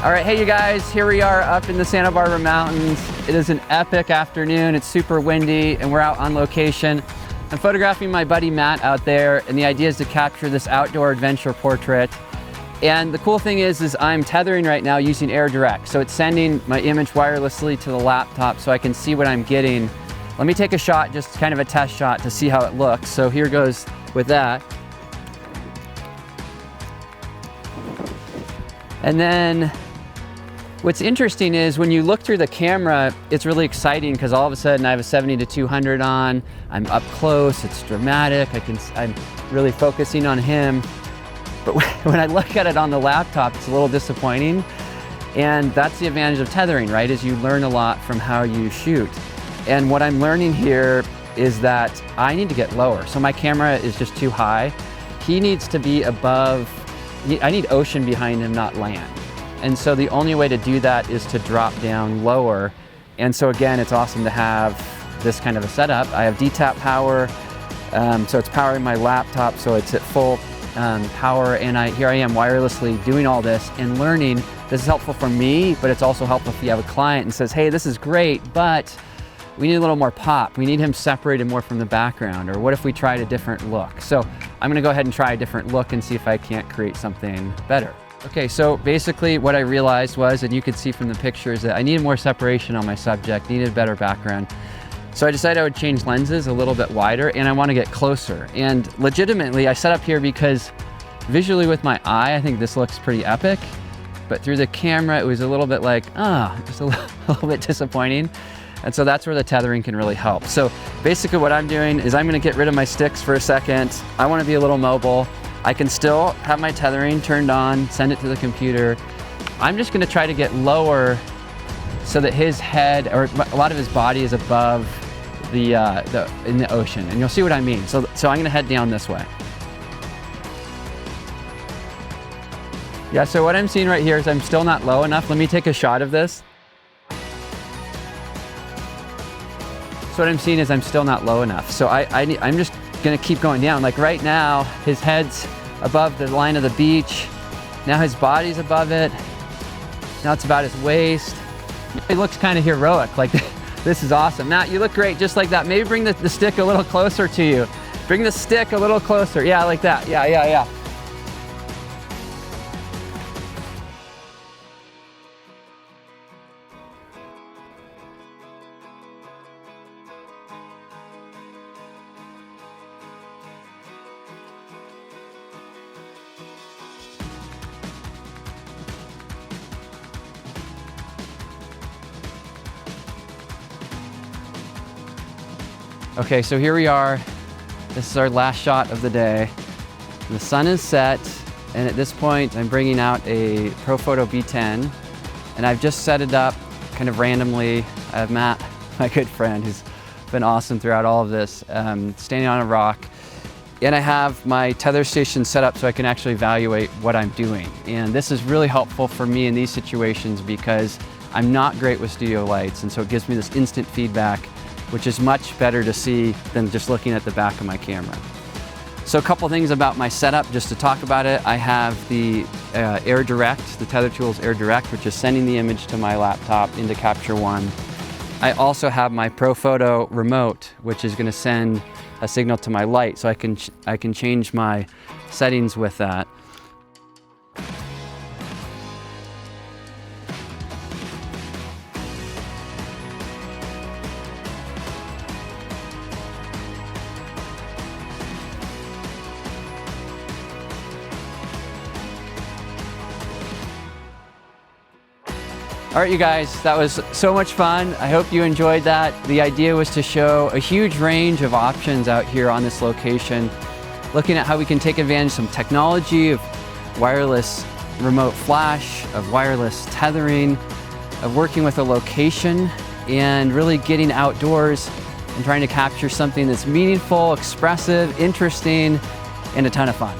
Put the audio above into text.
All right, hey you guys, here we are up in the Santa Barbara Mountains. It is an epic afternoon. It's super windy and we're out on location. I'm photographing my buddy Matt out there, and the idea is to capture this outdoor adventure portrait. And the cool thing is I'm tethering right now using AirDirect. So it's sending my image wirelessly to the laptop so I can see what I'm getting. Let me take a shot, just kind of a test shot to see how it looks. So here goes with that. And then what's interesting is when you look through the camera, it's really exciting because all of a sudden I have a 70-200 on, I'm up close, it's dramatic, I'm really focusing on him. But when I look at it on the laptop, it's a little disappointing. And that's the advantage of tethering, right? Is you learn a lot from how you shoot. And what I'm learning here is that I need to get lower. So my camera is just too high. He needs to be above, I need ocean behind him, not land. And so the only way to do that is to drop down lower. And so again, it's awesome to have this kind of a setup. I have DTAP power, so it's powering my laptop, so it's at full power, and here I am wirelessly doing all this and learning. This is helpful for me, but it's also helpful if you have a client and says, hey, this is great, but we need a little more pop. We need him separated more from the background, or what if we tried a different look? So I'm gonna go ahead and try a different look and see if I can't create something better. Okay, so basically what I realized was, and you could see from the pictures, that I needed more separation on my subject, needed a better background. So I decided I would change lenses a little bit wider, and I want to get closer. And legitimately, I set up here because visually with my eye, I think this looks pretty epic. But through the camera, it was a little bit like, just a little bit disappointing. And so that's where the tethering can really help. So basically what I'm doing is I'm going to get rid of my sticks for a second. I want to be a little mobile. I can still have my tethering turned on, send it to the computer. I'm just going to try to get lower so that his head, or a lot of his body, is above in the ocean, and you'll see what I mean. So I'm gonna head down this way. Yeah, so what I'm seeing right here is I'm still not low enough. Let me take a shot of this. So what I'm seeing is I'm still not low enough. So I'm just gonna keep going down. Like right now, his head's above the line of the beach. Now his body's above it. Now it's about his waist. It looks kind of heroic, like this is awesome. Matt, you look great just like that. Maybe bring the stick a little closer to you. Bring the stick a little closer. Yeah, like that. Yeah. Okay, so here we are. This is our last shot of the day. The sun is set, and at this point, I'm bringing out a ProPhoto B10, and I've just set it up kind of randomly. I have Matt, my good friend, who's been awesome throughout all of this, standing on a rock. And I have my tether station set up so I can actually evaluate what I'm doing. And this is really helpful for me in these situations because I'm not great with studio lights, and so it gives me this instant feedback, which is much better to see than just looking at the back of my camera. So a couple things about my setup, just to talk about it. I have the AirDirect, the Tether Tools AirDirect, which is sending the image to my laptop into Capture One. I also have my ProPhoto remote, which is gonna send a signal to my light, so I can change my settings with that. All right, you guys, that was so much fun. I hope you enjoyed that. The idea was to show a huge range of options out here on this location, looking at how we can take advantage of some technology, of wireless remote flash, of wireless tethering, of working with a location, and really getting outdoors and trying to capture something that's meaningful, expressive, interesting, and a ton of fun.